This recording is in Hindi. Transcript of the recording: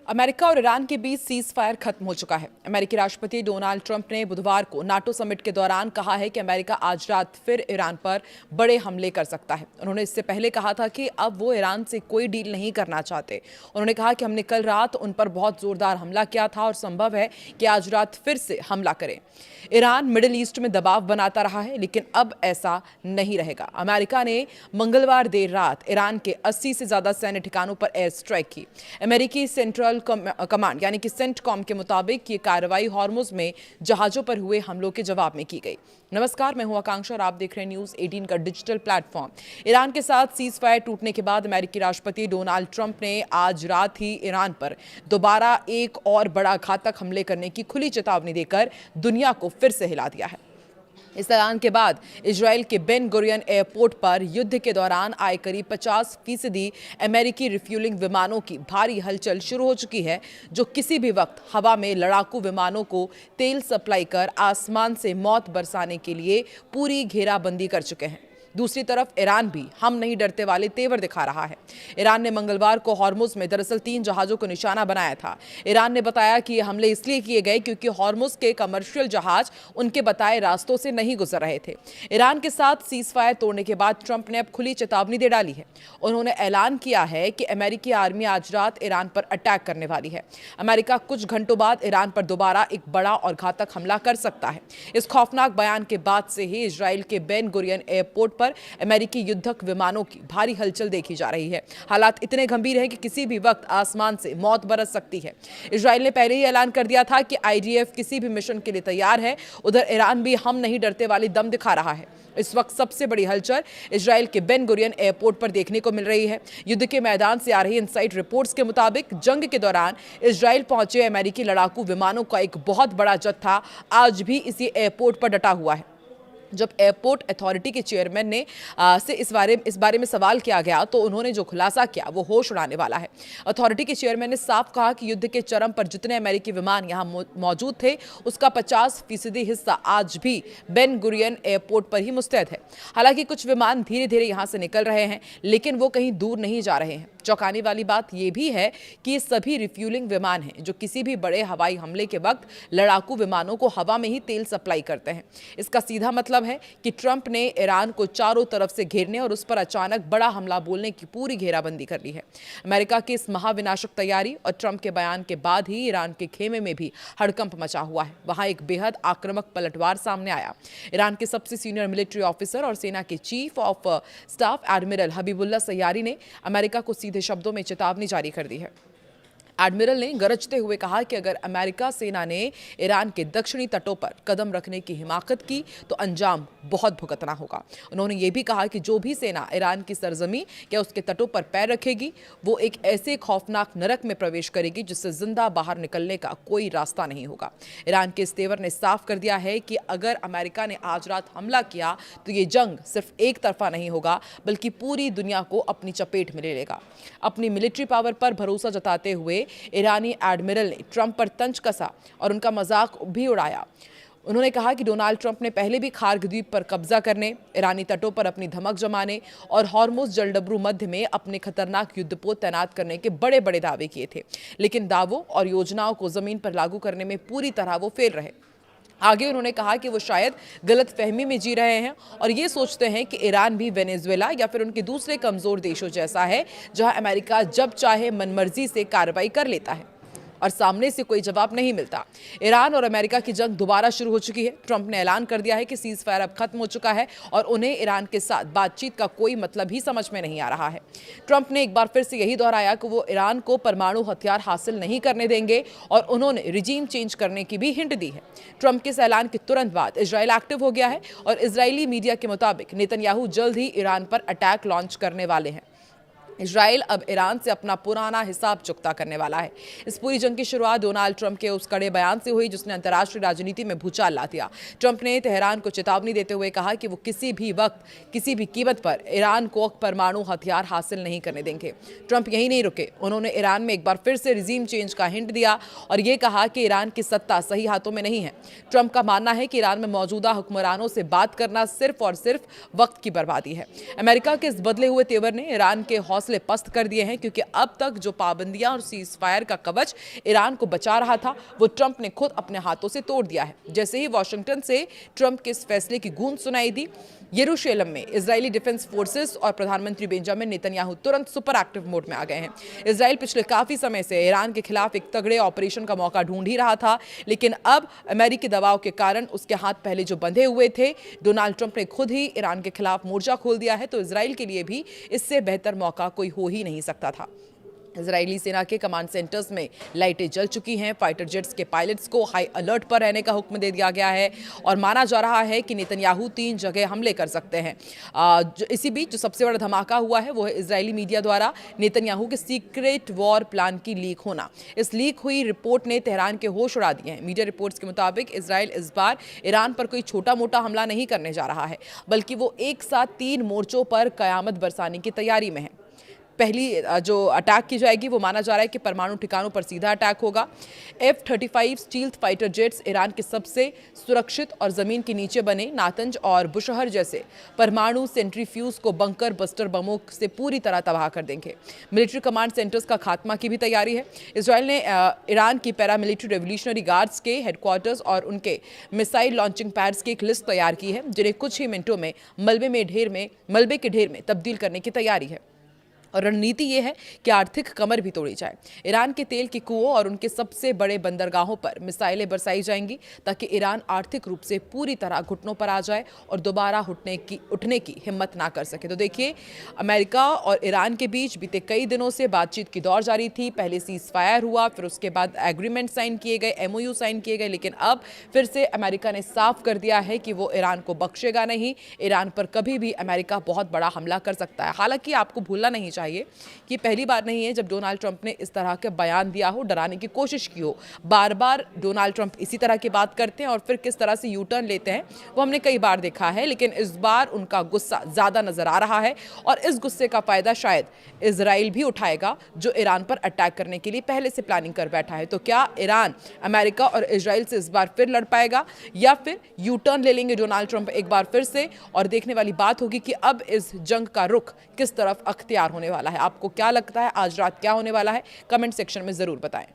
अमेरिका और ईरान के बीच सीज फायर खत्म हो चुका है। अमेरिकी राष्ट्रपति डोनाल्ड ट्रंप ने बुधवार को नाटो समिट के दौरान कहा है कि अमेरिका आज रात फिर ईरान पर बड़े हमले कर सकता है। उन्होंने इससे पहले कहा था कि अब वो ईरान से कोई डील नहीं करना चाहते। उन्होंने कहा कि हमने कल रात उन पर बहुत जोरदार हमला किया था और संभव है कि आज रात फिर से हमला करें। ईरान मिडिल ईस्ट में दबाव बनाता रहा है, लेकिन अब ऐसा नहीं रहेगा। अमेरिका ने मंगलवार देर रात ईरान के 80 से ज्यादा सैन्य ठिकानों पर एयर स्ट्राइक की। अमेरिकी सेंट्रल कमांड यानी कि सेंटकॉम के मुताबिक ये कार्रवाई हॉर्मुज में जहाजों पर हुए हमलों के जवाब में की गई। नमस्कार, मैं हूं आकांक्षा और आप देख रहे हैं न्यूज 18 का डिजिटल प्लेटफॉर्म। ईरान के साथ सीज फायर टूटने के बाद अमेरिकी राष्ट्रपति डोनाल्ड ट्रंप ने आज रात ही ईरान पर दोबारा एक और बड़ा घातक हमले करने की खुली चेतावनी देकर दुनिया को फिर से हिला दिया है। इस ऐलान के बाद इजराइल के बेन गुरियन एयरपोर्ट पर युद्ध के दौरान आए करीब 50% अमेरिकी रिफ्यूलिंग विमानों की भारी हलचल शुरू हो चुकी है, जो किसी भी वक्त हवा में लड़ाकू विमानों को तेल सप्लाई कर आसमान से मौत बरसाने के लिए पूरी घेराबंदी कर चुके हैं। दूसरी तरफ ईरान भी हम नहीं डरते वाले तेवर दिखा रहा है। ईरान ने मंगलवार को हॉर्मुज में दरअसल 3 जहाजों को निशाना बनाया था। ईरान ने बताया कि ये हमले इसलिए किए गए क्योंकि हॉर्मुज के कमर्शियल जहाज उनके बताए रास्तों से नहीं गुजर रहे थे। ईरान के साथ सीज फायर तोड़ने के बाद ट्रंप ने अब खुली चेतावनी दे डाली है। उन्होंने ऐलान किया है कि अमेरिकी आर्मी आज रात ईरान पर अटैक करने वाली है। अमेरिका कुछ घंटों बाद ईरान पर दोबारा एक बड़ा और घातक हमला कर सकता है। इस खौफनाक बयान के बाद से ही इजराइल के बेन गुरियन एयरपोर्ट पर अमेरिकी युद्धक विमानों की भारी हलचल देखी जा रही है। हालात इतने गंभीर हैं कि किसी भी वक्त आसमान से मौत बरस सकती है। इजराइल ने पहले ही ऐलान कर दिया था कि आईडीएफ किसी भी मिशन के लिए तैयार है। उधर ईरान भी हम नहीं डरते वाली दम दिखा रहा है। इस वक्त सबसे बड़ी हलचल इजराइल के बेन गुरियन एयरपोर्ट पर देखने को मिल रही है। युद्ध के मैदान से आ रही इनसाइड रिपोर्ट्स के मुताबिक जंग के दौरान इजराइल पहुंचे अमेरिकी लड़ाकू विमानों का एक बहुत बड़ा जत्था आज भी इसी एयरपोर्ट पर डटा हुआ है। जब एयरपोर्ट अथॉरिटी के चेयरमैन ने से इस बारे में सवाल किया गया तो उन्होंने जो खुलासा किया वो होश उड़ाने वाला है। अथॉरिटी के चेयरमैन ने साफ कहा कि युद्ध के चरम पर जितने अमेरिकी विमान यहां मौजूद थे उसका 50% हिस्सा आज भी बेन गुरियन एयरपोर्ट पर ही मुस्तैद है। हालांकि कुछ विमान धीरे धीरे यहां से निकल रहे हैं, लेकिन वो कहीं दूर नहीं जा रहे हैं। चौंकाने वाली बात यह भी है कि ये सभी रिफ्यूलिंग विमान हैं जो किसी भी बड़े हवाई हमले के वक्त लड़ाकू विमानों को हवा में ही तेल सप्लाई करते हैं। इसका सीधा मतलब है कि ट्रंप ने ईरान को चारों तरफ से घेरने और उस पर अचानक बड़ा हमला बोलने की पूरी घेराबंदी कर ली है। अमेरिका की इस महाविनाशक तैयारी और ट्रंप के बयान के बाद ही ईरान के खेमे में भी हड़कंप मचा हुआ है। वहां एक बेहद आक्रामक पलटवार सामने आया। ईरान के सबसे सीनियर मिलिट्री ऑफिसर और सेना के chief of staff admiral Habibullah Sayyari ने अमेरिका को सीधे शब्दों में चेतावनी जारी कर दी है। एडमिरल ने गरजते हुए कहा कि अगर अमेरिका सेना ने ईरान के दक्षिणी तटों पर कदम रखने की हिमाकत की तो अंजाम बहुत भुगतना होगा। उन्होंने ये भी कहा कि जो भी सेना ईरान की सरजमी या उसके तटों पर पैर रखेगी वो एक ऐसे खौफनाक नरक में प्रवेश करेगी जिससे जिंदा बाहर निकलने का कोई रास्ता नहीं होगा। ईरान के इस तेवर ने साफ कर दिया है कि अगर अमेरिका ने आज रात हमला किया तो ये जंग सिर्फ एक तरफा नहीं होगा, बल्कि पूरी दुनिया को अपनी चपेट में ले लेगा। अपनी मिलिट्री पावर पर भरोसा जताते हुए ईरानी एडमिरल ने ट्रंप पर तंज कसा और उनका मजाक भी उड़ाया। उन्होंने कहा कि डोनाल्ड ट्रंप ने पहले भी खार्ग द्वीप पर कब्जा करने, ईरानी तटों पर अपनी धमक जमाने और हॉर्मुज जलडबरू मध्य में अपने खतरनाक युद्धपोत तैनात करने के बड़े बड़े दावे किए थे, लेकिन दावों और योजनाओं को जमीन पर लागू करने में पूरी तरह वो फेल रहे। आगे उन्होंने कहा कि वो शायद गलतफहमी में जी रहे हैं और ये सोचते हैं कि ईरान भी वेनेजुएला या फिर उनके दूसरे कमजोर देशों जैसा है, जहां अमेरिका जब चाहे मनमर्जी से कार्रवाई कर लेता है और सामने से कोई जवाब नहीं मिलता। ईरान और अमेरिका की जंग दोबारा शुरू हो चुकी है। ट्रंप ने ऐलान कर दिया है कि सीज फायर अब खत्म हो चुका है और उन्हें ईरान के साथ बातचीत का कोई मतलब ही समझ में नहीं आ रहा है। ट्रंप ने एक बार फिर से यही दोहराया कि वो ईरान को परमाणु हथियार हासिल नहीं करने देंगे और उन्होंने रिजीम चेंज करने की भी हिंट दी है। ट्रंप के इस ऐलान के तुरंत बाद इजराइल एक्टिव हो गया है और इजरायली मीडिया के मुताबिक नेतन्याहू जल्द ही ईरान पर अटैक लॉन्च करने वाले हैं। इजराइल अब ईरान से अपना पुराना हिसाब चुकता करने वाला है। इस पूरी जंग की शुरुआत डोनाल्ड ट्रंप के उस कड़े बयान से हुई जिसने अंतर्राष्ट्रीय राजनीति में भूचाल ला दिया। ट्रंप ने तेहरान को चेतावनी देते हुए कहा कि वो किसी भी वक्त किसी भी कीमत पर ईरान को परमाणु हथियार हासिल नहीं करने देंगे। ट्रंप यही नहीं रुके, उन्होंने ईरान में एक बार फिर से रिजीम चेंज का हिंट दिया और ये कहा कि ईरान की सत्ता सही हाथों में नहीं है। ट्रंप का मानना है कि ईरान में मौजूदा हुक्मरानों से बात करना सिर्फ और सिर्फ वक्त की बर्बादी है। अमेरिका के इस बदले हुए तेवर ने ईरान के हौसले हौसले पस्त कर दिए हैं, क्योंकि अब तक जो पाबंदियां और सीज फायर का कवच ईरान को बचा रहा था वो ट्रंप ने खुद अपने हाथों से तोड़ दिया है। जैसे ही वॉशिंगटन से ट्रंप के इस फैसले की गूंज सुनाई दी, यरूशलेम में इजरायली डिफेंस फोर्सेस और प्रधानमंत्री बेंजामिन नेतन्याहू तुरंत सुपर एक्टिव मोड में आ गए हैं। इजराइल पिछले काफी समय से ईरान के खिलाफ एक तगड़े ऑपरेशन का मौका ढूंढ ही रहा था, लेकिन अब अमेरिकी दबाव के कारण उसके हाथ पहले जो बंधे हुए थे, डोनाल्ड ट्रंप ने खुद ही ईरान के खिलाफ मोर्चा खोल दिया है, तो इजराइल के लिए भी इससे बेहतर मौका कोई हो ही नहीं सकता था। इजरायली सेना के कमांड सेंटर्स में लाइटें जल चुकी हैं। फाइटर जेट्स के पायलट्स को हाई अलर्ट पर रहने का हुक्म दे दिया गया है और माना जा रहा है कि नेतन्याहू 3 जगह हमले कर सकते हैं। इसी बीच जो सबसे बड़ा धमाका हुआ है वो है इजरायली मीडिया द्वारा नेतन्याहू के सीक्रेट वॉर प्लान की लीक होना। इस लीक हुई रिपोर्ट ने तेहरान के होश उड़ा दिए हैं। मीडिया रिपोर्ट्स के मुताबिक इजराइल इस बार ईरान पर कोई छोटा मोटा हमला नहीं करने जा रहा है, बल्कि वो एक साथ 3 मोर्चों पर कयामत बरसाने की तैयारी में है। पहली जो अटैक की जाएगी वो माना जा रहा है कि परमाणु ठिकानों पर सीधा अटैक होगा। F-35 stealth fighter jets Iran के सबसे सुरक्षित और जमीन के नीचे बने नातंज और बुशहर जैसे परमाणु सेंट्रीफ्यूज को बंकर बस्टर बमों से पूरी तरह तबाह कर देंगे। मिलिट्री कमांड सेंटर्स का खात्मा की भी तैयारी है। इजराइल ने ईरान की पैरामिलिट्री रेवोल्यूशनरी गार्ड्स के हेडक्वार्टर्स और उनके मिसाइल लॉन्चिंग पैड्स की एक लिस्ट तैयार की है, जिन्हें कुछ ही मिनटों में मलबे के ढेर में तब्दील करने की तैयारी है। और रणनीति ये है कि आर्थिक कमर भी तोड़ी जाए। ईरान के तेल के कुओं और उनके सबसे बड़े बंदरगाहों पर मिसाइलें बरसाई जाएंगी, ताकि ईरान आर्थिक रूप से पूरी तरह घुटनों पर आ जाए और दोबारा उठने की हिम्मत ना कर सके। तो देखिए, अमेरिका और ईरान के बीच बीते कई दिनों से बातचीत की दौर जारी थी। पहले सीज फायर हुआ, फिर उसके बाद एग्रीमेंट साइन किए गए, MOU साइन किए गए, लेकिन अब फिर से अमेरिका ने साफ कर दिया है कि वो ईरान को बख्शेगा नहीं। ईरान पर कभी भी अमेरिका बहुत बड़ा हमला कर सकता है। हालांकि आपको भूलना नहीं चाहिए कि पहली बार नहीं है जब डोनाल्ड ट्रंप ने इस तरह के बयान दिया हो, डराने की कोशिश की हो। बार बार डोनाल्ड ट्रंप इसी तरह की बात करते हैं और फिर किस तरह से यू टर्न लेते हैं वो हमने कई बार देखा है, लेकिन इस बार उनका गुस्सा ज्यादा नजर आ रहा है और इस गुस्से का फायदा शायद इजराइल भी उठाएगा, जो ईरान पर अटैक करने के लिए पहले से प्लानिंग कर बैठा है। तो क्या ईरान अमेरिका और इजराइल से इस बार फिर लड़ पाएगा या फिर यू टर्न ले लेंगे डोनाल्ड ट्रंप एक बार फिर से? और देखने वाली बात होगी कि अब इस जंग का रुख किस तरफ अख्तियार होने वाला है। आपको क्या लगता है आज रात क्या होने वाला है? कमेंट सेक्शन में जरूर बताएं।